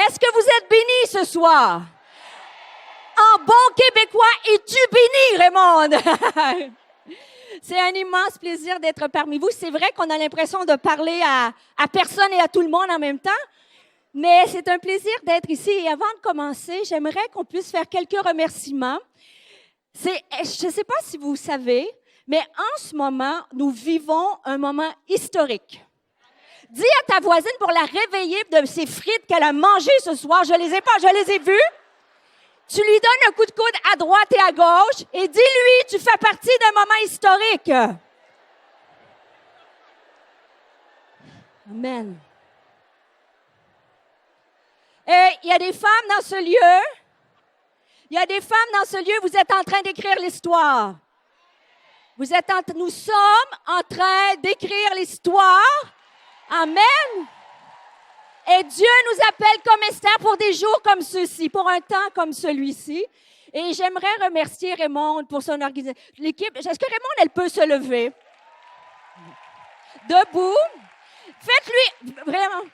Est-ce que vous êtes bénis ce soir? En bon québécois, es-tu béni, Raymond? C'est un immense plaisir d'être parmi vous. C'est vrai qu'on a l'impression de parler à personne et à tout le monde en même temps, mais c'est un plaisir d'être ici. Et avant de commencer, j'aimerais qu'on puisse faire quelques remerciements. Je ne sais pas si vous savez, mais en ce moment, nous vivons un moment historique. Dis à ta voisine pour la réveiller de ses frites qu'elle a mangées ce soir. Je les ai vues. Tu lui donnes un coup de coude à droite et à gauche et dis-lui, tu fais partie d'un moment historique. Amen. Et il y a des femmes dans ce lieu. Il y a des femmes dans ce lieu, vous êtes en train d'écrire l'histoire. Nous sommes en train d'écrire l'histoire. Amen. Et Dieu nous appelle comme Esther pour des jours comme ceux-ci, pour un temps comme celui-ci. Et j'aimerais remercier Raymond pour son organisation. L'équipe, est-ce que Raymond, elle peut se lever? Debout. Faites-lui, vraiment.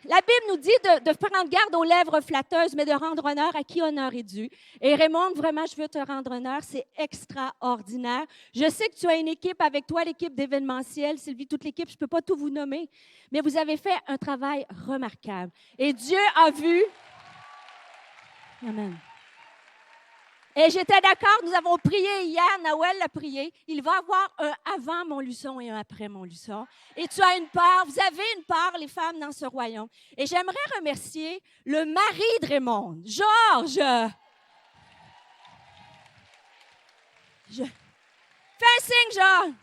La Bible nous dit de prendre garde aux lèvres flatteuses, mais de rendre honneur à qui honneur est dû. Et Raymond, vraiment, je veux te rendre honneur. C'est extraordinaire. Je sais que tu as une équipe avec toi, l'équipe d'événementiel. Sylvie, toute l'équipe, je ne peux pas tout vous nommer. Mais vous avez fait un travail remarquable. Et Dieu a vu. Amen. Et j'étais d'accord, nous avons prié hier, Nawel l'a prié. Il va y avoir un avant Montluçon et un après Montluçon. Et tu as une part, vous avez une part, les femmes, dans ce royaume. Et j'aimerais remercier le mari de Raymond, Georges. Fais un signe, Georges.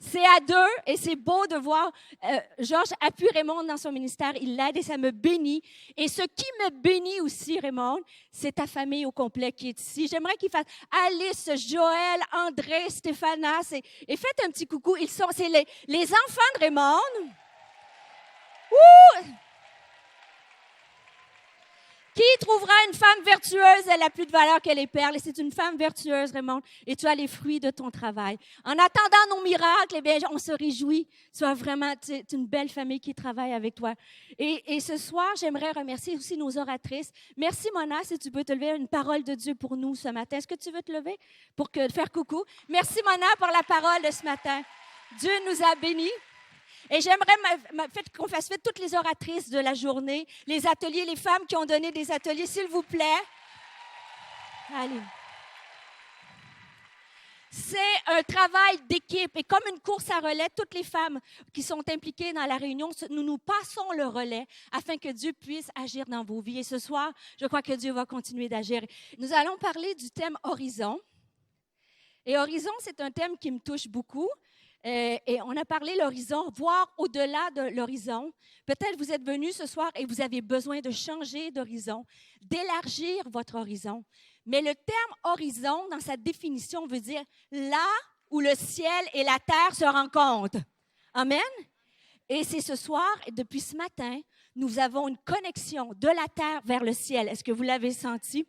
C'est à deux et c'est beau de voir Georges appuie Raymond dans son ministère. Il l'aide et ça me bénit. Et ce qui me bénit aussi, Raymond, c'est ta famille au complet qui est ici. J'aimerais qu'il fasse Alice, Joël, André, Stéphanas et faites un petit coucou. C'est les enfants de Raymond. Ouh! Qui trouvera une femme vertueuse? Elle a plus de valeur que les perles. Et c'est une femme vertueuse, Raymond. Et tu as les fruits de ton travail. En attendant nos miracles, eh bien, on se réjouit. Tu as vraiment une belle famille qui travaille avec toi. Et ce soir, j'aimerais remercier aussi nos oratrices. Merci, Mona, si tu peux te lever une parole de Dieu pour nous ce matin. Est-ce que tu veux te lever pour faire coucou? Merci, Mona, pour la parole de ce matin. Dieu nous a bénis. Et j'aimerais qu'on fasse fête toutes les oratrices de la journée, les ateliers, les femmes qui ont donné des ateliers, s'il vous plaît. Allez. C'est un travail d'équipe et comme une course à relais, toutes les femmes qui sont impliquées dans la réunion, nous passons le relais afin que Dieu puisse agir dans vos vies. Et ce soir, je crois que Dieu va continuer d'agir. Nous allons parler du thème Horizon. Et Horizon, c'est un thème qui me touche beaucoup. Et on a parlé l'horizon, voir au-delà de l'horizon. Peut-être vous êtes venus ce soir et vous avez besoin de changer d'horizon, d'élargir votre horizon. Mais le terme horizon, dans sa définition, veut dire là où le ciel et la terre se rencontrent. Amen? Et c'est ce soir, et depuis ce matin, nous avons une connexion de la terre vers le ciel. Est-ce que vous l'avez senti?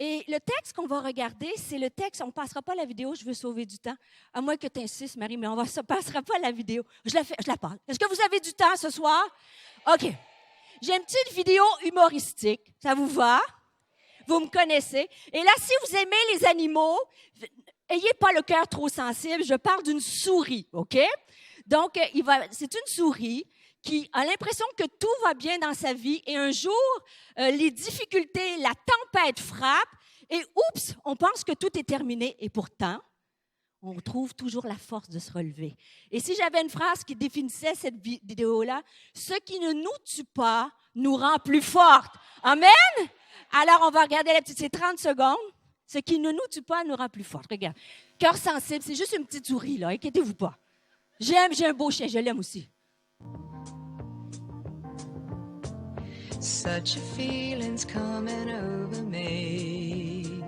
Et le texte qu'on va regarder, c'est le texte, on ne passera pas la vidéo, je veux sauver du temps. À moins que tu insistes, Marie, mais on ne passera pas la vidéo. Je la passe. Est-ce que vous avez du temps ce soir? OK. J'ai une petite vidéo humoristique. Ça vous va? Vous me connaissez. Et là, si vous aimez les animaux, ayez pas le cœur trop sensible. Je parle d'une souris, OK? Donc, c'est une souris qui a l'impression que tout va bien dans sa vie et un jour, les difficultés, la tempête frappe et oups, on pense que tout est terminé et pourtant, on trouve toujours la force de se relever. Et si j'avais une phrase qui définissait cette vidéo-là, « Ce qui ne nous tue pas nous rend plus fortes. » Amen? Alors, on va regarder c'est 30 secondes. « Ce qui ne nous tue pas nous rend plus fortes. » Regarde, cœur sensible, c'est juste une petite souris, là, inquiétez-vous pas. J'ai un beau chien, je l'aime aussi. Such a feeling's coming over me.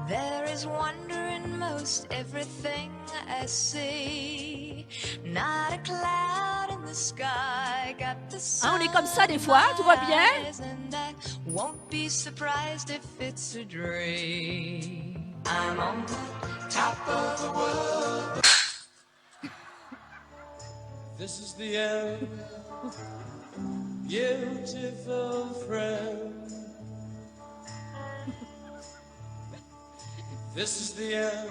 There is wonder in most everything I see. Not a cloud in the sky, got the sun. On est comme ça des fois, tout va bien? And I won't be surprised if it's a dream. I'm on the top of the world. This is the end, beautiful friend. This is the end,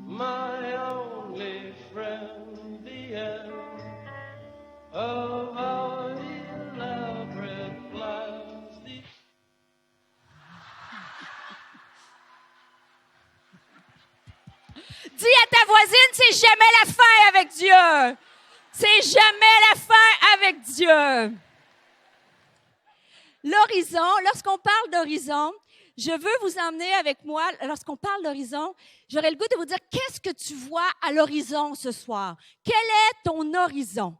my only friend, the end of our elaborate plans. Dis à ta voisine, c'est jamais la fin avec Dieu. C'est jamais la fin avec Dieu. L'horizon, lorsqu'on parle d'horizon, je veux vous emmener avec moi, lorsqu'on parle d'horizon, j'aurais le goût de vous dire, qu'est-ce que tu vois à l'horizon ce soir? Quel est ton horizon?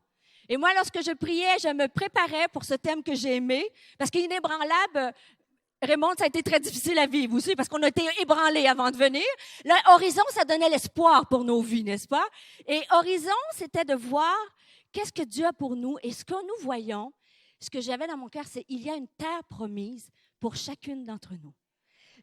Et moi, lorsque je priais, je me préparais pour ce thème que j'ai aimé, parce qu'inébranlable, Raymond, ça a été très difficile à vivre aussi, parce qu'on a été ébranlés avant de venir. L'horizon, ça donnait l'espoir pour nos vies, n'est-ce pas? Et horizon, c'était de voir qu'est-ce que Dieu a pour nous. Et ce que nous voyons, ce que j'avais dans mon cœur, c'est qu'il y a une terre promise pour chacune d'entre nous.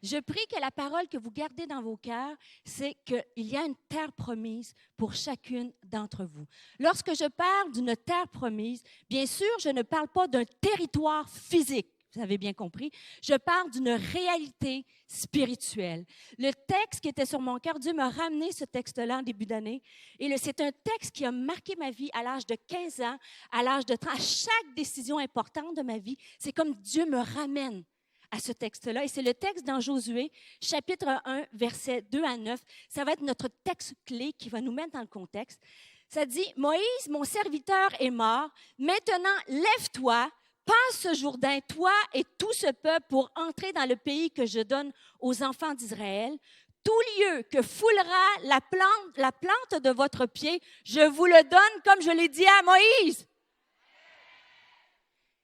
Je prie que la parole que vous gardez dans vos cœurs, c'est qu'il y a une terre promise pour chacune d'entre vous. Lorsque je parle d'une terre promise, bien sûr, je ne parle pas d'un territoire physique. Vous avez bien compris. Je parle d'une réalité spirituelle. Le texte qui était sur mon cœur, Dieu m'a ramené ce texte-là en début d'année. Et c'est un texte qui a marqué ma vie à l'âge de 15 ans, à l'âge de 30. À chaque décision importante de ma vie, c'est comme Dieu me ramène à ce texte-là. Et c'est le texte dans Josué, chapitre 1, versets 2 à 9. Ça va être notre texte clé qui va nous mettre dans le contexte. Ça dit, « Moïse, mon serviteur est mort. Maintenant, lève-toi, passe ce Jourdain, toi et tout ce peuple, pour entrer dans le pays que je donne aux enfants d'Israël. Tout lieu que foulera la plante de votre pied, je vous le donne comme je l'ai dit à Moïse. »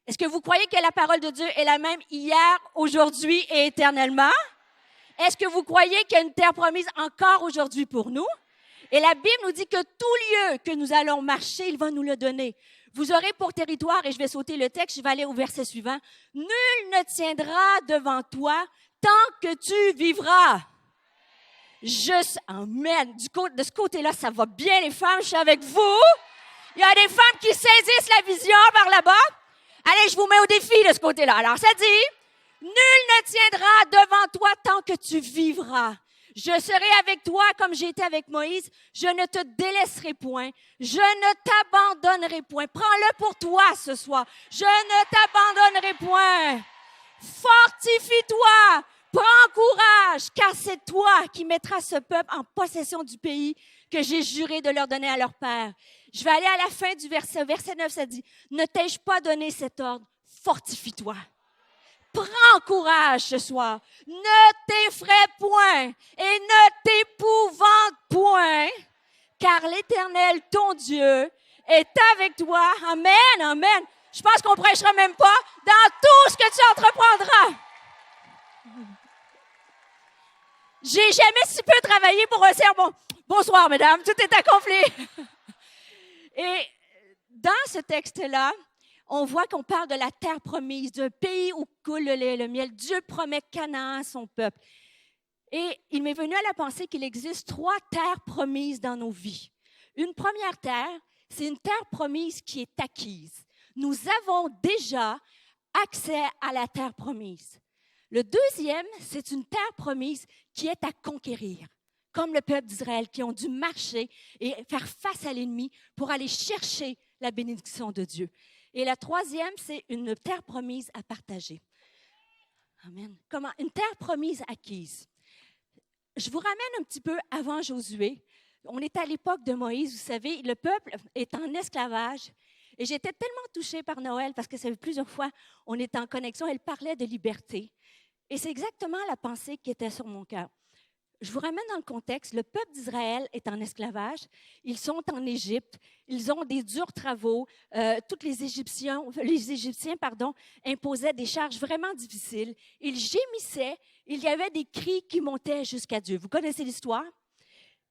Est-ce que vous croyez que la parole de Dieu est la même hier, aujourd'hui et éternellement? Est-ce que vous croyez qu'il y a une terre promise encore aujourd'hui pour nous? Et la Bible nous dit que tout lieu que nous allons marcher, il va nous le donner. Vous aurez pour territoire, et je vais sauter le texte, je vais aller au verset suivant. Nul ne tiendra devant toi tant que tu vivras. Amen. De ce côté-là, ça va bien, les femmes, je suis avec vous. Il y a des femmes qui saisissent la vision par là-bas. Allez, je vous mets au défi de ce côté-là. Alors, ça dit, nul ne tiendra devant toi tant que tu vivras. Je serai avec toi comme j'ai été avec Moïse. Je ne te délaisserai point. Je ne t'abandonnerai point. Prends-le pour toi ce soir. Je ne t'abandonnerai point. Fortifie-toi. Prends courage, car c'est toi qui mettras ce peuple en possession du pays que j'ai juré de leur donner à leur père. Je vais aller à la fin du verset. Verset 9, ça dit, « Ne t'ai-je pas donné cet ordre? Fortifie-toi. » Prends courage ce soir. Ne t'effraie point et ne t'épouvante point, car l'Éternel, ton Dieu, est avec toi. Amen, amen. Je pense qu'on ne prêchera même pas dans tout ce que tu entreprendras. J'ai jamais si peu travaillé pour un sermon. Bonsoir, mesdames, tout est accompli. Et dans ce texte-là, on voit qu'on parle de la terre promise, d'un pays où coule le lait et le miel. Dieu promet Canaan à son peuple. Et il m'est venu à la pensée qu'il existe 3 terres promises dans nos vies. Une première terre, c'est une terre promise qui est acquise. Nous avons déjà accès à la terre promise. Le deuxième, c'est une terre promise qui est à conquérir, comme le peuple d'Israël qui ont dû marcher et faire face à l'ennemi pour aller chercher la bénédiction de Dieu. Et la troisième, c'est une terre promise à partager. Amen. Comment? Une terre promise acquise. Je vous ramène un petit peu avant Josué. On est à l'époque de Moïse, vous savez, le peuple est en esclavage. Et j'étais tellement touchée par Noël parce que ça fait plusieurs fois on est en connexion. Elle parlait de liberté. Et c'est exactement la pensée qui était sur mon cœur. Je vous ramène dans le contexte. Le peuple d'Israël est en esclavage. Ils sont en Égypte. Ils ont des durs travaux. Tous les Égyptiens imposaient des charges vraiment difficiles. Ils gémissaient. Il y avait des cris qui montaient jusqu'à Dieu. Vous connaissez l'histoire?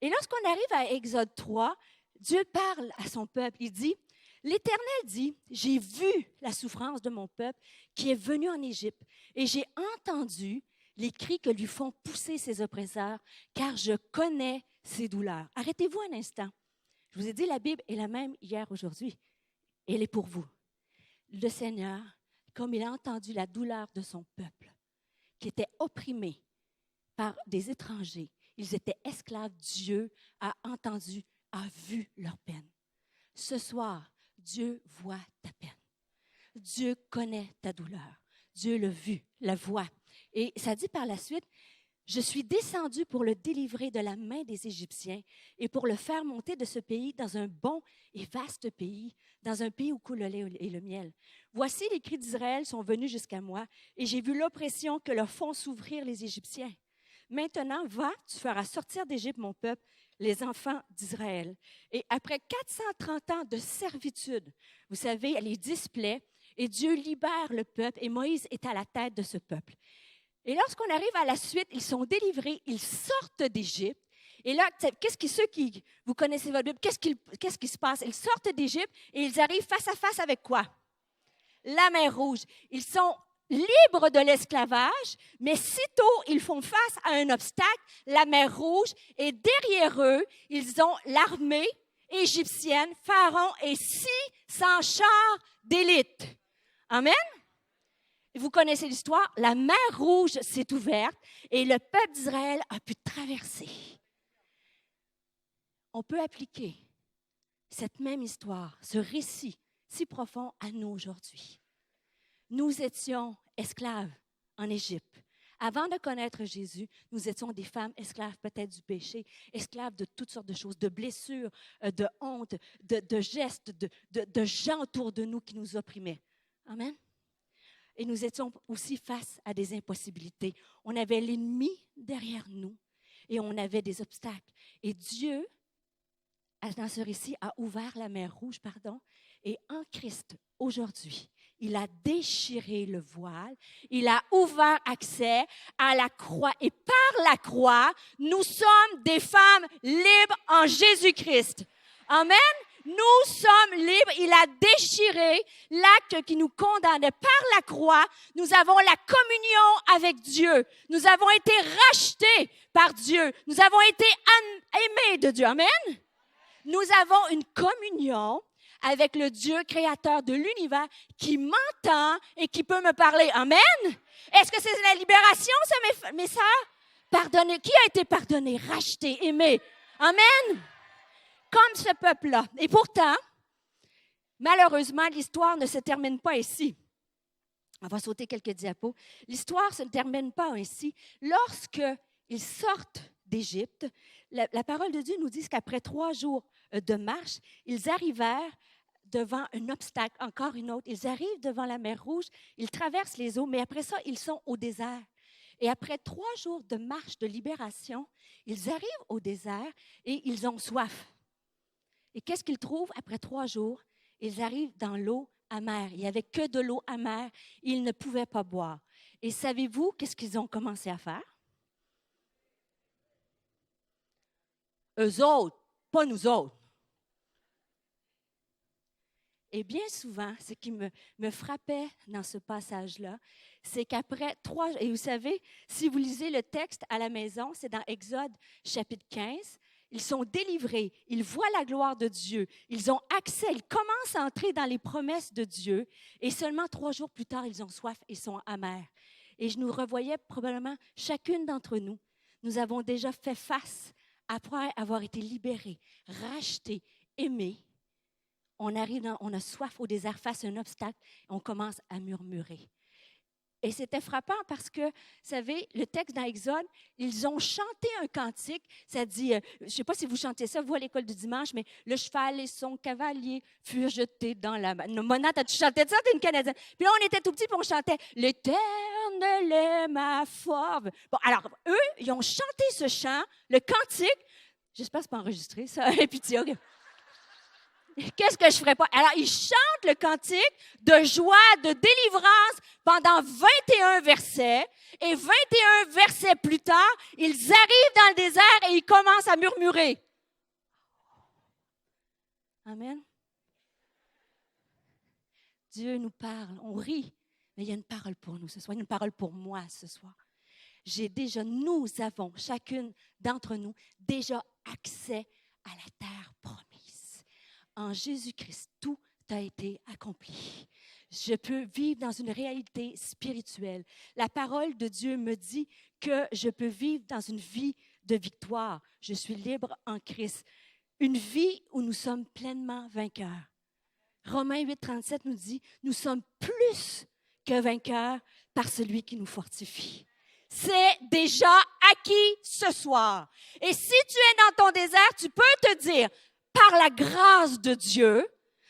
Et lorsqu'on arrive à Exode 3, Dieu parle à son peuple. Il dit, l'Éternel dit, « J'ai vu la souffrance de mon peuple qui est venu en Égypte et j'ai entendu les cris que lui font pousser ses oppresseurs, car je connais ses douleurs. » Arrêtez-vous un instant. Je vous ai dit, la Bible est la même hier, aujourd'hui. Et elle est pour vous. Le Seigneur, comme il a entendu la douleur de son peuple, qui était opprimé par des étrangers, ils étaient esclaves, Dieu a entendu, a vu leur peine. Ce soir, Dieu voit ta peine. Dieu connaît ta douleur. Dieu l'a vu, la voit. Et ça dit par la suite, « Je suis descendu pour le délivrer de la main des Égyptiens et pour le faire monter de ce pays dans un bon et vaste pays, dans un pays où coule le lait et le miel. Voici les cris d'Israël sont venus jusqu'à moi et j'ai vu l'oppression que leur font souffrir les Égyptiens. Maintenant, va, tu feras sortir d'Égypte mon peuple, les enfants d'Israël. » Et après 430 ans de servitude, vous savez, les 10 plaies, et Dieu libère le peuple et Moïse est à la tête de ce peuple. Et lorsqu'on arrive à la suite, ils sont délivrés, ils sortent d'Égypte. Et là, ceux qui, vous connaissez votre Bible, qu'est-ce qui se passe? Ils sortent d'Égypte et ils arrivent face à face avec quoi? La mer Rouge. Ils sont libres de l'esclavage, mais sitôt ils font face à un obstacle, la mer Rouge, et derrière eux, ils ont l'armée égyptienne, Pharaon et 600 chars d'élite. Amen? Vous connaissez l'histoire, la mer Rouge s'est ouverte et le peuple d'Israël a pu traverser. On peut appliquer cette même histoire, ce récit si profond à nous aujourd'hui. Nous étions esclaves en Égypte. Avant de connaître Jésus, nous étions des femmes esclaves peut-être du péché, esclaves de toutes sortes de choses, de blessures, de honte, de gestes, de gens autour de nous qui nous opprimaient. Amen? Et nous étions aussi face à des impossibilités. On avait l'ennemi derrière nous et on avait des obstacles. Et Dieu, dans ce récit, a ouvert la mer Rouge, et en Christ, aujourd'hui, il a déchiré le voile, il a ouvert accès à la croix. Et par la croix, nous sommes des femmes libres en Jésus-Christ. Amen? Nous sommes libres. Il a déchiré l'acte qui nous condamnait. Par la croix, nous avons la communion avec Dieu. Nous avons été rachetés par Dieu. Nous avons été aimés de Dieu. Amen? Nous avons une communion avec le Dieu créateur de l'univers qui m'entend et qui peut me parler. Amen? Est-ce que c'est la libération, ça, mes sœurs? Pardonné. Qui a été pardonné, racheté, aimé? Amen? Comme ce peuple-là. Et pourtant, malheureusement, l'histoire ne se termine pas ici. On va sauter quelques diapos. L'histoire ne se termine pas ainsi. Lorsqu'ils sortent d'Égypte, la parole de Dieu nous dit qu'après 3 jours de marche, ils arrivèrent devant un obstacle, encore une autre. Ils arrivent devant la mer Rouge, ils traversent les eaux, mais après ça, ils sont au désert. Et après 3 jours de marche, de libération, ils arrivent au désert et ils ont soif. Et qu'est-ce qu'ils trouvent après 3 jours? Ils arrivent dans l'eau amère. Il n'y avait que de l'eau amère. Ils ne pouvaient pas boire. Et savez-vous qu'est-ce qu'ils ont commencé à faire? Eux autres, pas nous autres. Et bien souvent, ce qui me frappait dans ce passage-là, c'est qu'après 3 jours, et vous savez, si vous lisez le texte à la maison, c'est dans Exode chapitre 15, ils sont délivrés, ils voient la gloire de Dieu, ils ont accès, ils commencent à entrer dans les promesses de Dieu, et seulement 3 jours plus tard, ils ont soif et sont amers. Et je nous revoyais probablement, chacune d'entre nous, nous avons déjà fait face, après avoir été libérés, rachetés, aimés. On a soif au désert face à un obstacle, et on commence à murmurer. Et c'était frappant parce que, vous savez, le texte dans Exode, ils ont chanté un cantique. Ça dit, je ne sais pas si vous chantez ça, vous à l'école du dimanche, mais le cheval et son cavalier furent jetés dans la mer. Mona, as-tu chanté ça? T'es une Canadienne. Puis là, on était tout petits, puis on chantait « L'Éternel est ma force ». Bon, alors, eux, ils ont chanté ce chant, le cantique. J'espère que ce n'est pas enregistré, ça. Et puis, tu OK. Qu'est-ce que je ferais pas? Alors, ils chantent le cantique de joie, de délivrance pendant 21 versets. Et 21 versets plus tard, ils arrivent dans le désert et ils commencent à murmurer. Amen. Dieu nous parle, on rit, mais il y a une parole pour nous ce soir, une parole pour moi ce soir. Nous avons, chacune d'entre nous, déjà accès à la terre promise. en Jésus-Christ, tout a été accompli. Je peux vivre dans une réalité spirituelle. La parole de Dieu me dit que je peux vivre dans une vie de victoire. Je suis libre en Christ. Une vie où nous sommes pleinement vainqueurs. Romains 8, 37 nous dit, nous sommes plus que vainqueurs par celui qui nous fortifie. C'est déjà acquis ce soir. Et si tu es dans ton désert, tu peux te dire, par la grâce de Dieu,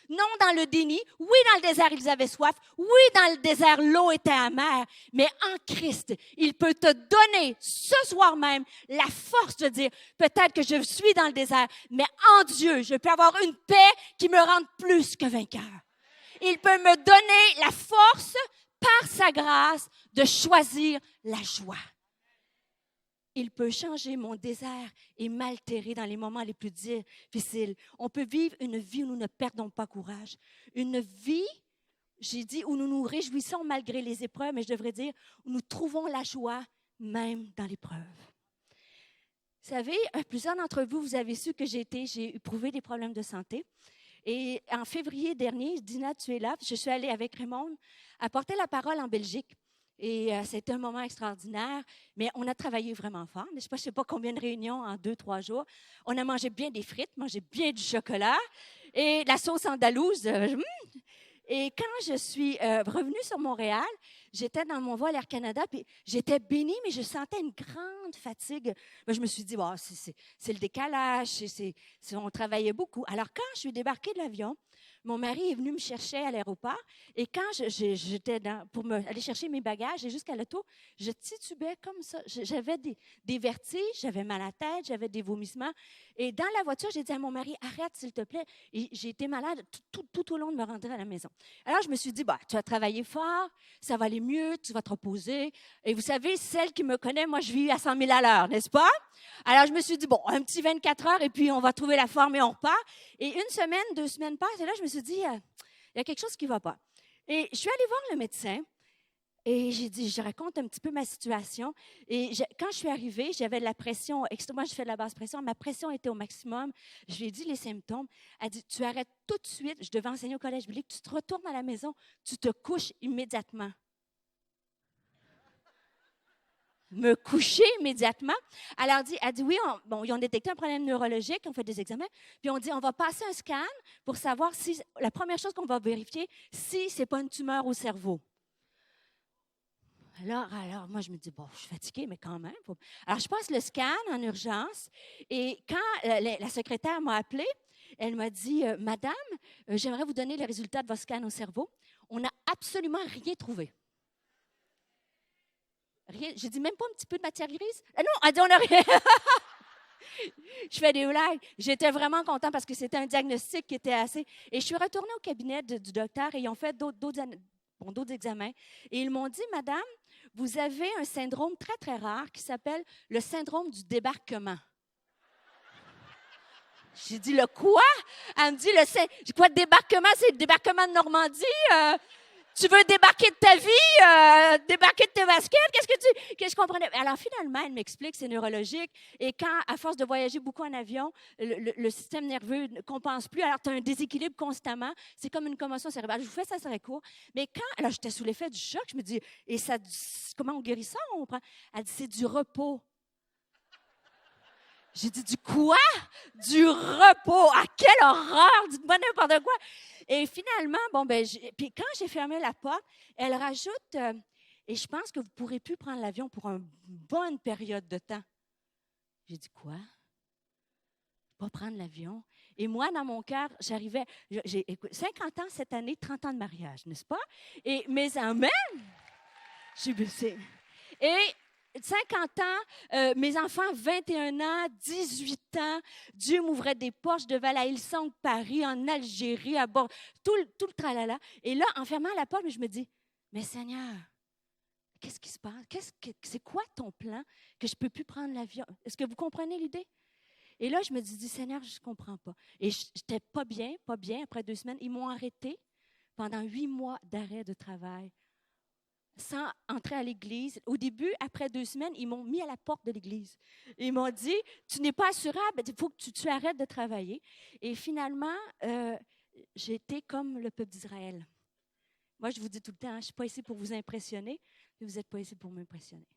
non dans le déni, oui dans le désert ils avaient soif, oui dans le désert l'eau était amère, mais en Christ, il peut te donner ce soir même la force de dire, peut-être que je suis dans le désert, mais en Dieu, je peux avoir une paix qui me rende plus que vainqueur. Il peut me donner la force par sa grâce de choisir la joie. Il peut changer mon désert et m'altérer dans les moments les plus difficiles. On peut vivre une vie où nous ne perdons pas courage. Une vie, j'ai dit, où nous nous réjouissons malgré les épreuves, mais je devrais dire, où nous trouvons la joie même dans l'épreuve. Vous savez, plusieurs d'entre vous, vous avez su que j'ai éprouvé des problèmes de santé. Et en février dernier, Dina, tu es là, je suis allée avec Raymond apporter la parole en Belgique. Et c'était un moment extraordinaire, mais on a travaillé vraiment fort. Je ne sais pas combien de réunions en 2-3 jours. On a mangé bien des frites, mangé bien du chocolat et la sauce andalouse. Et quand je suis revenue sur Montréal, j'étais dans mon vol Air Canada, puis j'étais bénie, mais je sentais une grande fatigue. Je me suis dit, oh, c'est le décalage, on travaillait beaucoup. Alors, quand je suis débarquée de l'avion, mon mari est venu me chercher à l'aéroport et quand j'étais pour aller chercher mes bagages et jusqu'à l'auto, je titubais comme ça. J'avais des vertiges, j'avais mal à la tête, j'avais des vomissements. Et dans la voiture, j'ai dit à mon mari, arrête s'il te plaît. Et j'ai été malade tout au long de me rendre à la maison. Alors, je me suis dit, tu vas travailler fort, ça va aller mieux, tu vas te reposer. Et vous savez, celle qui me connaît, moi, je vis à 100 000 à l'heure, n'est-ce pas? Alors, je me suis dit, un petit 24 heures et puis on va trouver la forme et on repart. Et 1 semaine, 2 semaines passent et là, je me suis dit, il y a quelque chose qui ne va pas. Et je suis allée voir le médecin et j'ai dit, je raconte un petit peu ma situation. Et quand je suis arrivée, j'avais de la pression, moi, je fais de la basse pression, ma pression était au maximum. Je lui ai dit les symptômes. Elle dit, tu arrêtes tout de suite, je devais enseigner au collège, je voulais que tu te retournes à la maison, tu te couches immédiatement. Me coucher immédiatement. Elle dit oui, ils ont détecté un problème neurologique, on fait des examens, puis on dit, on va passer un scan pour savoir si, la première chose qu'on va vérifier, si ce n'est pas une tumeur au cerveau. Alors, moi, je me dis, je suis fatiguée, mais quand même. Alors, je passe le scan en urgence et quand la secrétaire m'a appelée, elle m'a dit, Madame, j'aimerais vous donner les résultats de votre scan au cerveau. On n'a absolument rien trouvé. Rien. J'ai dit, même pas un petit peu de matière grise? Non, elle dit, on n'a rien. Je fais des blagues. J'étais vraiment contente parce que c'était un diagnostic qui était assez... Et je suis retournée au cabinet du docteur et ils ont fait d'autres examens. Et ils m'ont dit, Madame, vous avez un syndrome très, très rare qui s'appelle le syndrome du débarquement. J'ai dit, le quoi? Elle me dit, quoi, le débarquement? C'est le débarquement de Normandie? Tu veux débarquer de ta vie, débarquer de tes baskets? Qu'est-ce que je comprenais? Alors, finalement, elle m'explique, c'est neurologique. Et quand, à force de voyager beaucoup en avion, le système nerveux ne compense plus. Alors, tu as un déséquilibre constamment. C'est comme une commotion cérébrale. Je vous fais ça très court. Mais alors, j'étais sous l'effet du choc. Je me dis, et ça, comment on guérit ça? Elle dit, c'est du repos. J'ai dit, du quoi? Du repos. Ah, quelle horreur! Dites-moi n'importe quoi. Et finalement, puis quand j'ai fermé la porte, elle rajoute, et je pense que vous ne pourrez plus prendre l'avion pour une bonne période de temps. J'ai dit, quoi? Pas prendre l'avion? Et moi, dans mon cœur, j'arrivais, j'ai 50 ans cette année, 30 ans de mariage, n'est-ce pas? Et mes amis, et 50 ans, mes enfants, 21 ans, 18 ans, Dieu m'ouvrait des portes, je devais aller à Hillsong, Paris, en Algérie, à bord, tout le tralala. Et là, en fermant la porte, je me dis, mais Seigneur, qu'est-ce qui se passe? C'est quoi ton plan que je ne peux plus prendre l'avion? Est-ce que vous comprenez l'idée? Et là, je me dis, Seigneur, je ne comprends pas. Et je n'étais pas bien. Après 2 semaines, ils m'ont arrêté pendant 8 mois d'arrêt de travail. sans entrer à l'église. Au début, après 2 semaines, ils m'ont mis à la porte de l'église. Ils m'ont dit, tu n'es pas assurable, il faut que tu arrêtes de travailler. Et finalement, j'ai été comme le peuple d'Israël. Moi, je vous dis tout le temps, je ne suis pas ici pour vous impressionner, mais vous n'êtes pas ici pour m'impressionner.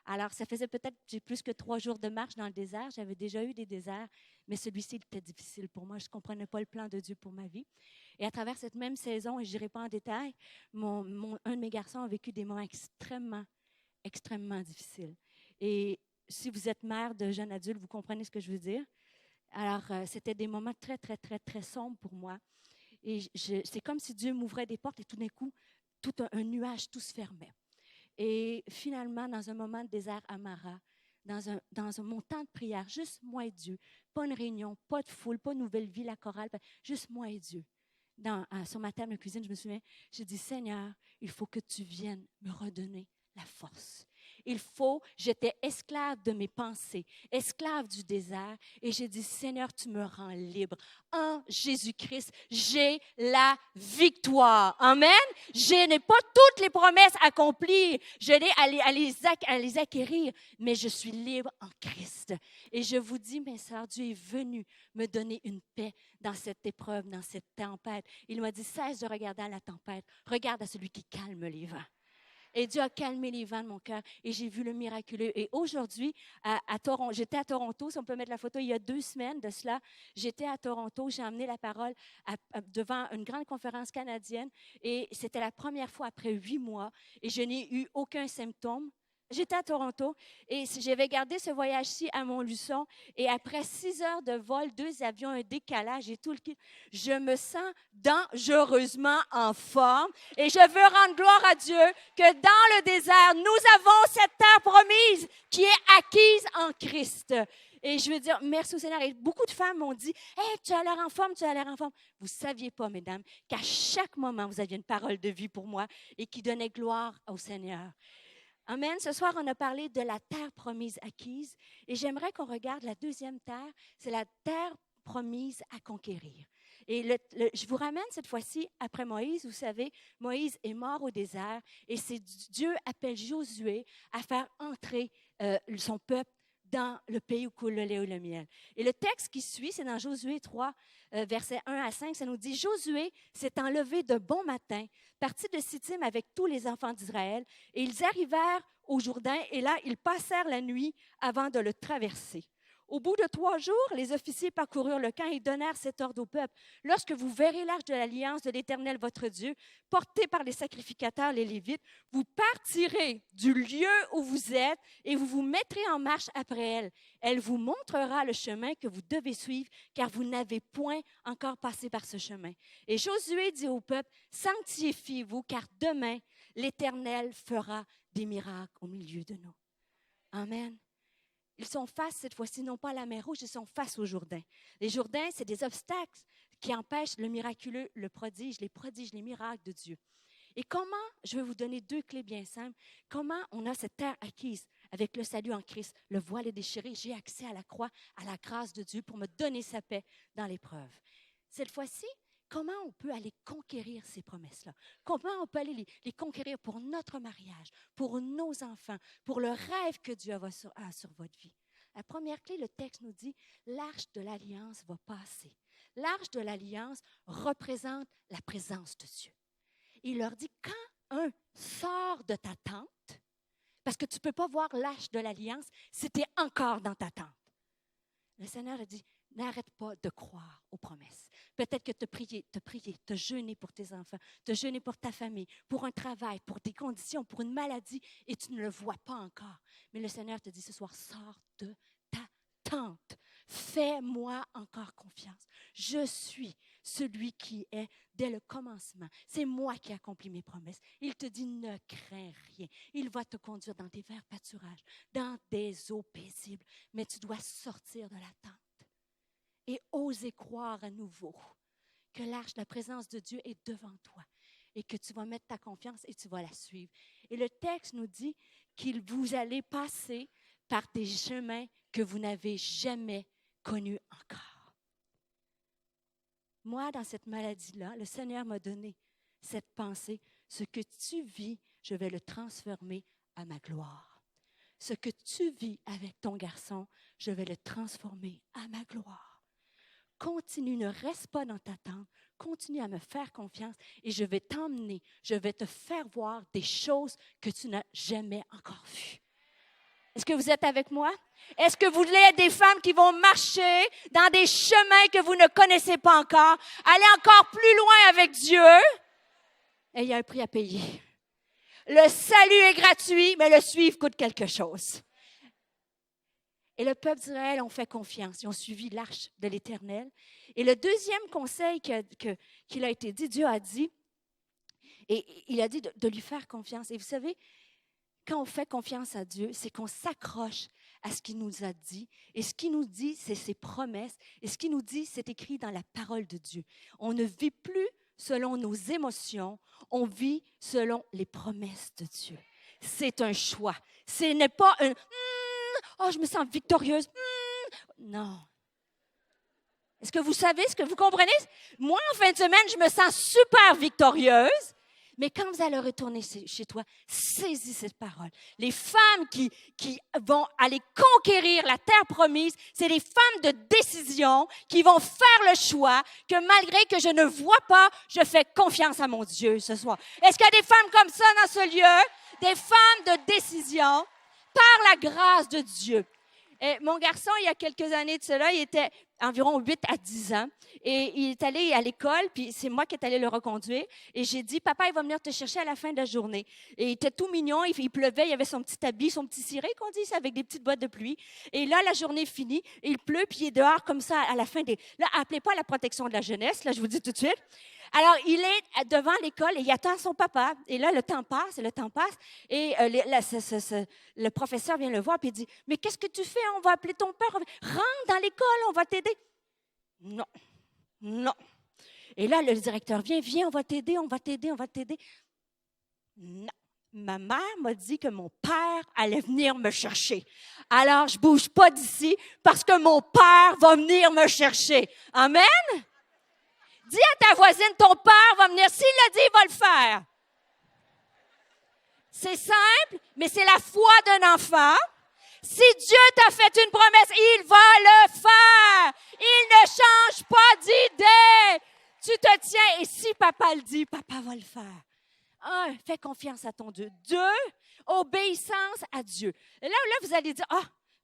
Alors, ça faisait peut-être j'ai plus que 3 jours de marche dans le désert. J'avais déjà eu des déserts, mais celui-ci il était difficile pour moi. Je ne comprenais pas le plan de Dieu pour ma vie. Et à travers cette même saison, et je n'irai pas en détail, un de mes garçons a vécu des moments extrêmement, extrêmement difficiles. Et si vous êtes mère de jeunes adultes, vous comprenez ce que je veux dire. Alors, c'était des moments très, très, très, très sombres pour moi. Et c'est comme si Dieu m'ouvrait des portes et tout d'un coup, tout un nuage, tout se fermait. Et finalement, dans un moment de désert à Mara, dans mon temps de prière, juste moi et Dieu, pas une réunion, pas de foule, pas une nouvelle vie, la chorale, juste moi et Dieu. Sur ma table de cuisine, je me souviens, j'ai dit, Seigneur, il faut que tu viennes me redonner la force. J'étais esclave de mes pensées, esclave du désert, et j'ai dit, Seigneur, tu me rends libre. En Jésus-Christ, j'ai la victoire. Amen. Je n'ai pas toutes les promesses accomplies, je l'ai à les acquérir, mais je suis libre en Christ. Et je vous dis, mes sœurs, Dieu est venu me donner une paix dans cette épreuve, dans cette tempête. Il m'a dit, cesse de regarder à la tempête, regarde à celui qui calme les vents. Et Dieu a calmé les vents de mon cœur et j'ai vu le miraculeux. Et aujourd'hui, j'étais à Toronto, si on peut mettre la photo, il y a 2 semaines de cela, j'étais à Toronto, j'ai emmené la parole devant une grande conférence canadienne et c'était la première fois après 8 mois et je n'ai eu aucun symptôme. J'étais à Toronto et j'avais gardé ce voyage-ci à Montluçon et après 6 heures de vol, 2 avions, un décalage et tout le kit, je me sens dangereusement en forme et je veux rendre gloire à Dieu que dans le désert, nous avons cette terre promise qui est acquise en Christ. Et je veux dire, merci au Seigneur. Et beaucoup de femmes m'ont dit, « Hey, tu as l'air en forme, tu as l'air en forme. » Vous ne saviez pas, mesdames, qu'à chaque moment, vous aviez une parole de vie pour moi et qui donnait gloire au Seigneur. Amen. Ce soir, on a parlé de la terre promise acquise et j'aimerais qu'on regarde la deuxième terre, c'est la terre promise à conquérir. Et je vous ramène cette fois-ci après Moïse. Vous savez, Moïse est mort au désert et Dieu appelle Josué à faire entrer son peuple dans le pays où coule le lait et le miel. Et le texte qui suit, c'est dans Josué 3, versets 1 à 5, ça nous dit « Josué s'est enlevé de bon matin, partit de Sittim avec tous les enfants d'Israël, et ils arrivèrent au Jourdain, et là, ils passèrent la nuit avant de le traverser. Au bout de 3 jours, les officiers parcoururent le camp et donnèrent cet ordre au peuple. Lorsque vous verrez l'arche de l'alliance de l'Éternel, votre Dieu, portée par les sacrificateurs, les Lévites, vous partirez du lieu où vous êtes et vous vous mettrez en marche après elle. Elle vous montrera le chemin que vous devez suivre, car vous n'avez point encore passé par ce chemin. Et Josué dit au peuple, sanctifiez-vous, car demain, l'Éternel fera des miracles au milieu de nous. Amen. Ils sont face, cette fois-ci, non pas à la mer Rouge, ils sont face au Jourdain. Les Jourdains, c'est des obstacles qui empêchent le miraculeux, le prodige, les miracles de Dieu. Et comment, je vais vous donner 2 clés bien simples, comment on a cette terre acquise avec le salut en Christ, le voile est déchiré, j'ai accès à la croix, à la grâce de Dieu pour me donner sa paix dans l'épreuve. Cette fois-ci, comment on peut aller conquérir ces promesses-là? Comment on peut aller les conquérir pour notre mariage, pour nos enfants, pour le rêve que Dieu a sur votre vie? La première clé, le texte nous dit, l'arche de l'alliance va passer. L'arche de l'alliance représente la présence de Dieu. Il leur dit, quand un sort de ta tente, parce que tu ne peux pas voir l'arche de l'alliance si tu es encore dans ta tente. Le Seigneur a dit, n'arrête pas de croire aux promesses. Peut-être que te prier, te jeûner pour tes enfants, te jeûner pour ta famille, pour un travail, pour des conditions, pour une maladie, et tu ne le vois pas encore. Mais le Seigneur te dit ce soir, sors de ta tente. Fais-moi encore confiance. Je suis celui qui est dès le commencement. C'est moi qui accomplis mes promesses. Il te dit, ne crains rien. Il va te conduire dans des verts pâturages, dans des eaux paisibles. Mais tu dois sortir de la tente et oser croire à nouveau que l'arche de la présence de Dieu est devant toi et que tu vas mettre ta confiance et tu vas la suivre. Et le texte nous dit qu'il vous allez passer par des chemins que vous n'avez jamais connus encore. Moi, dans cette maladie-là, le Seigneur m'a donné cette pensée. Ce que tu vis je vais le transformer à ma gloire. Ce que tu vis avec ton garçon, je vais le transformer à ma gloire. Continue, ne reste pas dans ta tente. Continue à me faire confiance et je vais t'emmener, je vais te faire voir des choses que tu n'as jamais encore vues. Est-ce que vous êtes avec moi? Est-ce que vous voulez être des femmes qui vont marcher dans des chemins que vous ne connaissez pas encore, aller encore plus loin avec Dieu? Et il y a un prix à payer. Le salut est gratuit, mais le suivre coûte quelque chose. Et le peuple d'Israël ont fait confiance. Ils ont suivi l'arche de l'Éternel. Et le deuxième conseil qu'il a été dit, Dieu a dit, et il a dit de lui faire confiance. Et vous savez, quand on fait confiance à Dieu, c'est qu'on s'accroche à ce qu'il nous a dit. Et ce qu'il nous dit, c'est ses promesses. Et ce qu'il nous dit, c'est écrit dans la parole de Dieu. On ne vit plus selon nos émotions, on vit selon les promesses de Dieu. C'est un choix. Ce n'est pas un « oh, je me sens victorieuse ». Non. Est-ce que vous savez, ce que vous comprenez? Moi, en fin de semaine, je me sens super victorieuse. Mais quand vous allez retourner chez toi, saisis cette parole. Les femmes qui vont aller conquérir la terre promise, c'est les femmes de décision qui vont faire le choix que malgré que je ne vois pas, je fais confiance à mon Dieu ce soir. Est-ce qu'il y a des femmes comme ça dans ce lieu? Des femmes de décision par la grâce de Dieu. Et mon garçon, il y a quelques années de cela, il était environ 8 à 10 ans. Et il est allé à l'école, puis c'est moi qui est allé le reconduire. Et j'ai dit, papa, il va venir te chercher à la fin de la journée. Et il était tout mignon, il pleuvait, il avait son petit habit, son petit ciré, qu'on dit, avec des petites bottes de pluie. Et là, la journée est finie, il pleut, puis il est dehors comme ça à la fin des... Là, appelez pas la protection de la jeunesse, là, je vous dis tout de suite. Alors, il est devant l'école et il attend son papa. Et là, le temps passe. Et le professeur vient le voir et il dit, « Mais qu'est-ce que tu fais? On va appeler ton père. Rentre dans l'école, on va t'aider. » Non. Et là, le directeur vient, on va t'aider. Non. Ma mère m'a dit que mon père allait venir me chercher. Alors, je ne bouge pas d'ici parce que mon père va venir me chercher. Amen? Dis à ta voisine, ton père va venir. S'il l'a dit, il va le faire. C'est simple, mais c'est la foi d'un enfant. Si Dieu t'a fait une promesse, il va le faire. Il ne change pas d'idée. Tu te tiens et si papa le dit, papa va le faire. 1, fais confiance à ton Dieu. 2, obéissance à Dieu. Et là, vous allez dire,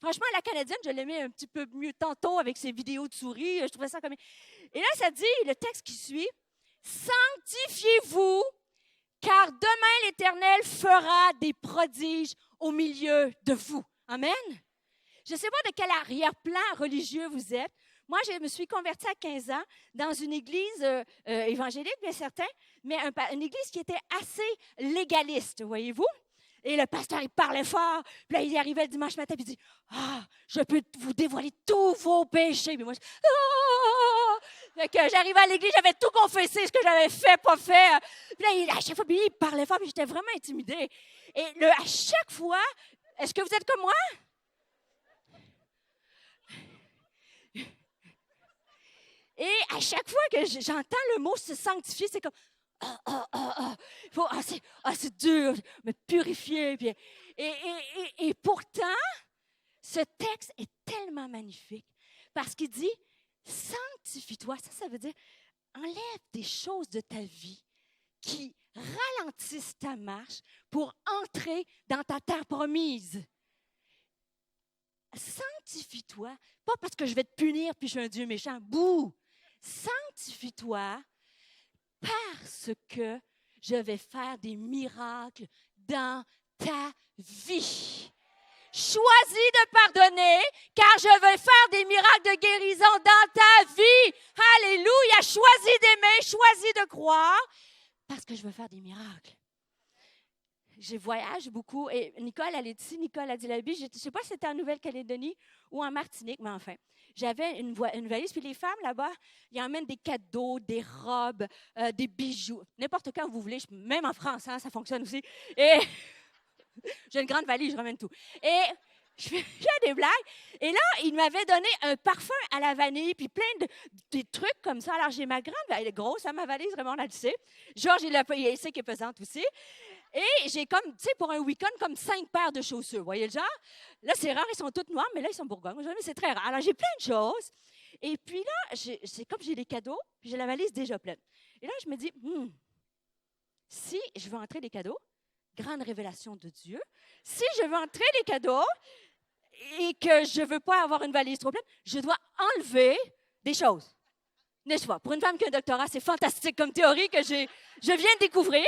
franchement, la Canadienne, je l'aimais un petit peu mieux tantôt avec ses vidéos de souris. Je trouvais ça comme... Et là, ça dit, le texte qui suit, « Sanctifiez-vous, car demain l'Éternel fera des prodiges au milieu de vous. » Amen. Je ne sais pas de quel arrière-plan religieux vous êtes. Moi, je me suis convertie à 15 ans dans une église évangélique, bien certain, mais une église qui était assez légaliste, voyez-vous. Et le pasteur, il parlait fort. Puis là, il arrivait le dimanche matin, puis il dit, « je peux vous dévoiler tous vos péchés. » Puis moi, Fait que j'arrivais à l'église, j'avais tout confessé, ce que j'avais fait, pas fait. Puis là, à chaque fois, il parlait fort, puis j'étais vraiment intimidée. Et à chaque fois, est-ce que vous êtes comme moi? Et à chaque fois que j'entends le mot se sanctifier, c'est comme c'est dur, me purifier. Puis, et pourtant, ce texte est tellement magnifique parce qu'il dit sanctifie-toi. Ça veut dire enlève des choses de ta vie qui ralentissent ta marche pour entrer dans ta terre promise. Sanctifie-toi, pas parce que je vais te punir puis je suis un Dieu méchant. Bouh! Sanctifie-toi parce que je vais faire des miracles dans ta vie. Choisis de pardonner, car je vais faire des miracles de guérison dans ta vie. Alléluia! Choisis d'aimer, choisis de croire, parce que je veux faire des miracles. Je voyage beaucoup et Nicole, elle est ici. Nicole a dit la Bible. Je ne sais pas si c'était en Nouvelle-Calédonie ou en Martinique, mais enfin. J'avais une valise, puis les femmes là-bas, ils emmènent des cadeaux, des robes, des bijoux, n'importe quand vous voulez, même en France, hein, ça fonctionne aussi. Et j'ai une grande valise, je ramène tout. Et je fais des blagues. Et là, il m'avait donné un parfum à la vanille, puis plein de trucs comme ça. Alors, j'ai ma grande, elle est grosse, hein, ma valise, vraiment, on le sait. Georges, il sait qu'elle est pesante aussi. Et j'ai comme, tu sais, pour un week-end, comme 5 paires de chaussures. Vous voyez le genre? Là, c'est rare, ils sont toutes noires, mais là, ils sont bourgognes. Mais c'est très rare. Alors, j'ai plein de choses. Et puis là, c'est comme j'ai les cadeaux, puis j'ai la valise déjà pleine. Et là, je me dis, si je veux entrer les cadeaux, grande révélation de Dieu, si je veux entrer les cadeaux et que je ne veux pas avoir une valise trop pleine, je dois enlever des choses. N'est-ce pas? Pour une femme qui a un doctorat, c'est fantastique comme théorie que je viens de découvrir.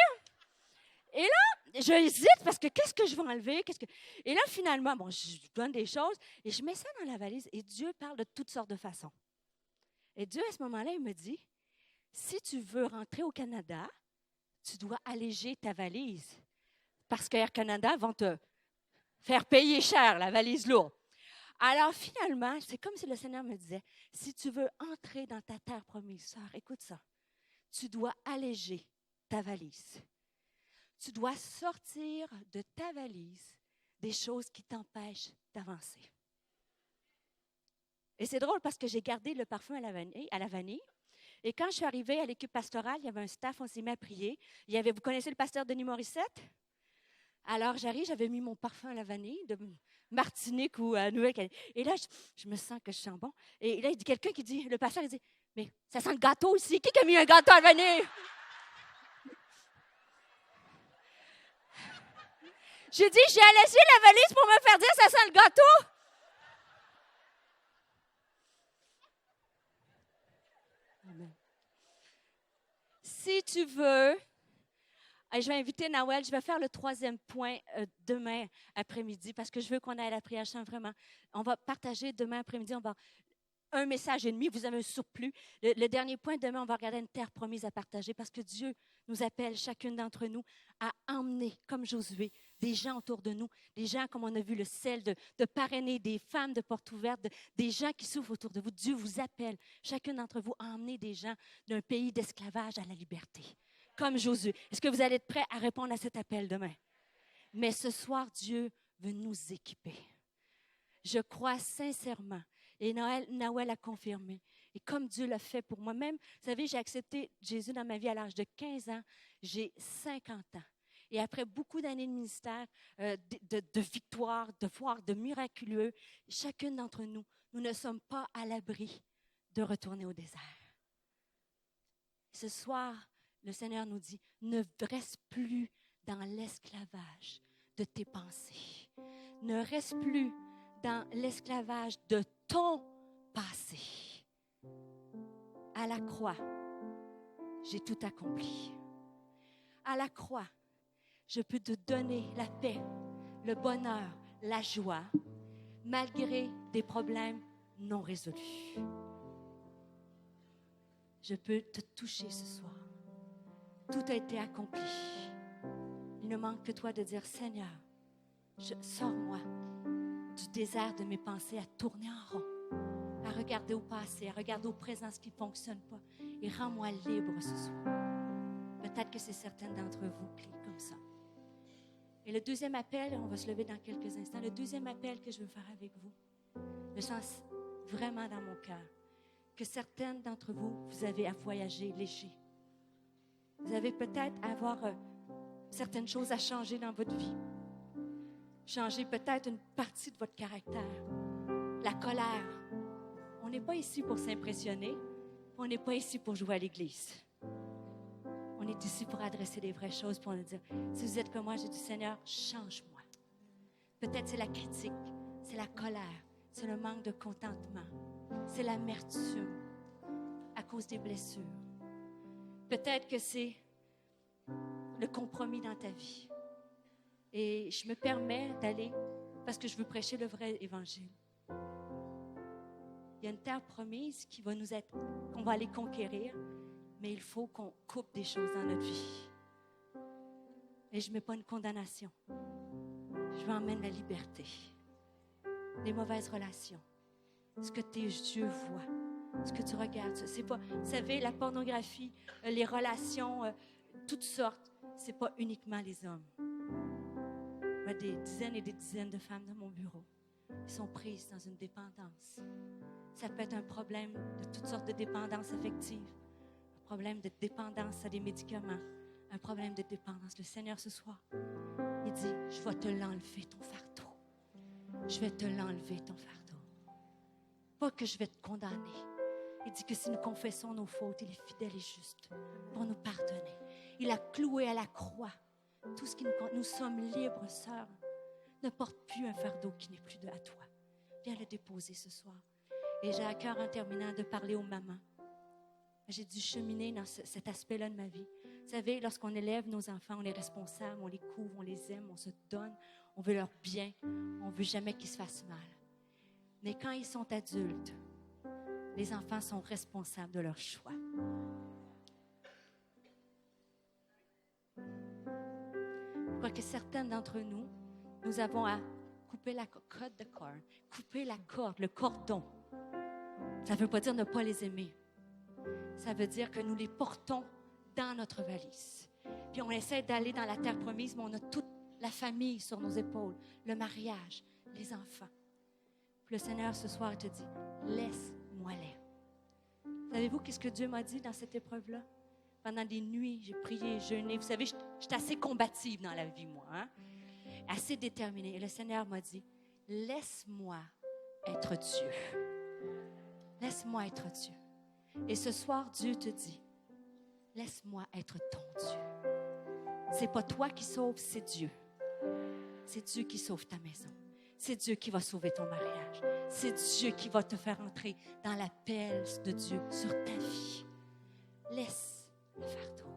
Et là, j'hésite parce que qu'est-ce que je vais enlever? Et là, finalement, bon, je donne des choses et je mets ça dans la valise et Dieu parle de toutes sortes de façons. Et Dieu, à ce moment-là, il me dit, si tu veux rentrer au Canada, tu dois alléger ta valise parce qu'Air Canada vont te faire payer cher la valise lourde. Alors, finalement, c'est comme si le Seigneur me disait, si tu veux entrer dans ta terre promise, sœur, écoute ça, tu dois alléger ta valise. Tu dois sortir de ta valise des choses qui t'empêchent d'avancer. Et c'est drôle parce que j'ai gardé le parfum à la vanille. Et quand je suis arrivée à l'équipe pastorale, il y avait un staff, on s'est mis à prier. Vous connaissez le pasteur Denis Morissette? Alors j'arrive, j'avais mis mon parfum à la vanille de Martinique ou à Nouvelle-Calédonie. Et là, je me sens que je sens bon. Et là, il y a quelqu'un qui dit, le pasteur, il dit, mais ça sent le gâteau ici. Qui a mis un gâteau à la vanille? J'ai dit, j'ai allégé la valise pour me faire dire ça sent le gâteau. Amen. Si tu veux, je vais inviter Nawel, je vais faire le 3e point demain après-midi parce que je veux qu'on aille à la prière chant vraiment. On va partager demain après-midi, on va un message et demi, vous avez un surplus. Le dernier point, demain, on va regarder une terre promise à partager parce que Dieu nous appelle, chacune d'entre nous, à emmener, comme Josué, des gens autour de nous, des gens, comme on a vu le sel, de parrainer, des femmes de porte ouverte, des gens qui souffrent autour de vous. Dieu vous appelle, chacune d'entre vous, à emmener des gens d'un pays d'esclavage à la liberté, comme Josué. Est-ce que vous allez être prêts à répondre à cet appel demain? Mais ce soir, Dieu veut nous équiper. Je crois sincèrement. Et Nawel a confirmé. Et comme Dieu l'a fait pour moi-même, vous savez, j'ai accepté Jésus dans ma vie à l'âge de 15 ans. J'ai 50 ans. Et après beaucoup d'années de ministère, de victoire, de voir de miraculeux, chacune d'entre nous, nous ne sommes pas à l'abri de retourner au désert. Ce soir, le Seigneur nous dit, ne reste plus dans l'esclavage de tes pensées. Ne reste plus dans l'esclavage de ton passé. À la croix, j'ai tout accompli. À la croix, je peux te donner la paix, le bonheur, la joie, malgré des problèmes non résolus. Je peux te toucher ce soir. Tout a été accompli. Il ne manque que toi de dire, Seigneur, sors-moi du désert de mes pensées à tourner en rond, à regarder au passé, à regarder au présent ce qui ne fonctionne pas et rends-moi libre ce soir. Peut-être que c'est certaines d'entre vous qui comme ça. Et le deuxième appel, on va se lever dans quelques instants, le deuxième appel que je veux faire avec vous, je sens vraiment dans mon cœur que certaines d'entre vous, vous avez à voyager léger. Vous avez peut-être à avoir certaines choses à changer dans votre vie. Changer peut-être une partie de votre caractère. La colère. On n'est pas ici pour s'impressionner. On n'est pas ici pour jouer à l'église. On est ici pour adresser les vraies choses, pour nous dire, si vous êtes comme moi, j'ai dit, Seigneur, change-moi. Peut-être c'est la critique, c'est la colère, c'est le manque de contentement, c'est l'amertume à cause des blessures. Peut-être que c'est le compromis dans ta vie. Et je me permets d'aller parce que je veux prêcher le vrai évangile. Il y a une terre promise qui va nous être, qu'on va aller conquérir, mais il faut qu'on coupe des choses dans notre vie. Et je ne mets pas une condamnation. Je veux emmener la liberté. Les mauvaises relations. Ce que tes yeux voient. Ce que tu regardes. C'est pas, vous savez, la pornographie, les relations, toutes sortes, ce n'est pas uniquement les hommes. Il y a des dizaines et des dizaines de femmes dans mon bureau qui sont prises dans une dépendance. Ça peut être un problème de toutes sortes de dépendances affectives, un problème de dépendance à des médicaments, un problème de dépendance. Le Seigneur, ce soir, il dit, je vais te l'enlever, ton fardeau. Je vais te l'enlever, ton fardeau. Pas que je vais te condamner. Il dit que si nous confessons nos fautes, il est fidèle et juste pour nous pardonner. Il a cloué à la croix tout ce qui nous sommes libres, sœurs. Ne porte plus un fardeau qui n'est plus à toi. Viens le déposer ce soir. Et j'ai à cœur, en terminant, de parler aux mamans. J'ai dû cheminer dans cet aspect-là de ma vie. Vous savez, lorsqu'on élève nos enfants, on est responsable, on les couvre, on les aime, on se donne, on veut leur bien, on ne veut jamais qu'ils se fassent mal. Mais quand ils sont adultes, les enfants sont responsables de leur choix. Je crois que certaines d'entre nous, nous avons à couper la corde, le cordon. Ça ne veut pas dire ne pas les aimer. Ça veut dire que nous les portons dans notre valise. Puis on essaie d'aller dans la terre promise, mais on a toute la famille sur nos épaules, le mariage, les enfants. Puis le Seigneur, ce soir, te dit, laisse-moi-les. Savez-vous qu'est-ce que Dieu m'a dit dans cette épreuve-là? Pendant des nuits, j'ai prié, jeûné. Vous savez, je suis assez combative dans la vie, moi. Assez déterminée. Et le Seigneur m'a dit, laisse-moi être Dieu. Laisse-moi être Dieu. Et ce soir, Dieu te dit, laisse-moi être ton Dieu. C'est pas toi qui sauves, c'est Dieu. C'est Dieu qui sauve ta maison. C'est Dieu qui va sauver ton mariage. C'est Dieu qui va te faire entrer dans la paix de Dieu sur ta vie. Laisse le fardeau.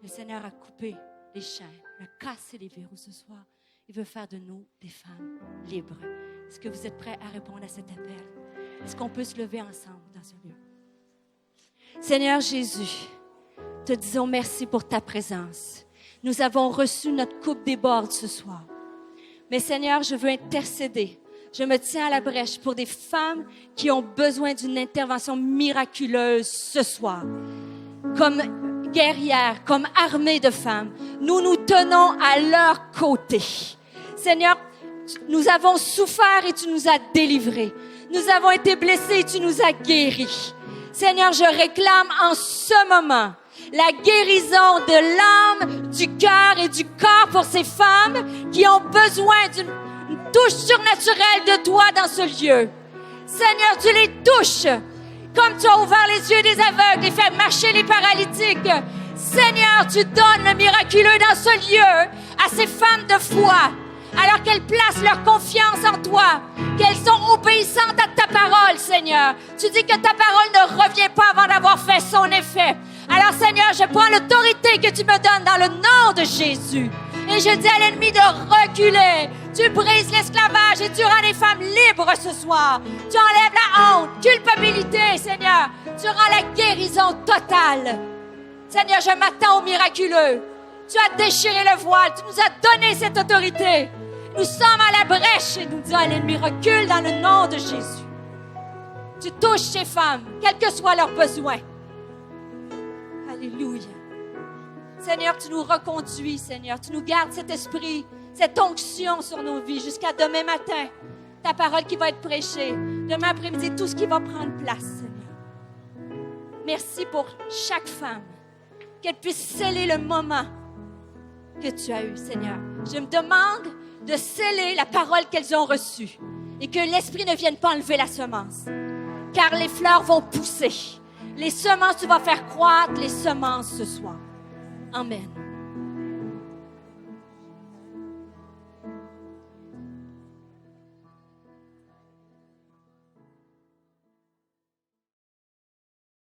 Le Seigneur a coupé les chaînes, a cassé les verrous ce soir. Il veut faire de nous des femmes libres. Est-ce que vous êtes prêts à répondre à cet appel? Est-ce qu'on peut se lever ensemble dans ce lieu? Seigneur Jésus, te disons merci pour ta présence. Nous avons reçu notre coupe déborde ce soir. Mais Seigneur, je veux intercéder. Je me tiens à la brèche pour des femmes qui ont besoin d'une intervention miraculeuse ce soir. Comme guerrières, comme armées de femmes, nous nous tenons à leur côté. Seigneur, nous avons souffert et tu nous as délivrés. Nous avons été blessés et tu nous as guéris. Seigneur, je réclame en ce moment la guérison de l'âme, du cœur et du corps pour ces femmes qui ont besoin d'une touche surnaturelle de toi dans ce lieu. Seigneur, tu les touches comme tu as ouvert les yeux des aveugles et fait marcher les paralytiques. Seigneur, tu donnes le miraculeux dans ce lieu à ces femmes de foi, alors qu'elles placent leur confiance en toi, qu'elles sont obéissantes à ta parole, Seigneur. Tu dis que ta parole ne revient pas avant d'avoir fait son effet. Alors, Seigneur, je prends l'autorité que tu me donnes dans le nom de Jésus. Et je dis à l'ennemi de reculer. Tu brises l'esclavage et tu rends les femmes libres ce soir. Tu enlèves la honte, culpabilité, Seigneur. Tu rends la guérison totale. Seigneur, je m'attends au miraculeux. Tu as déchiré le voile. Tu nous as donné cette autorité. Nous sommes à la brèche et nous disons à l'ennemi, recule dans le nom de Jésus. Tu touches ces femmes, quels que soient leurs besoins. Alléluia. Seigneur, tu nous reconduis, Seigneur. Tu nous gardes cet esprit, cette onction sur nos vies jusqu'à demain matin. Ta parole qui va être prêchée. Demain après-midi, tout ce qui va prendre place, Seigneur. Merci pour chaque femme. Qu'elle puisse sceller le moment que tu as eu, Seigneur. Je me demande de sceller la parole qu'elles ont reçue et que l'esprit ne vienne pas enlever la semence. Car les fleurs vont pousser. Les semences, tu vas faire croître les semences ce soir. Amen.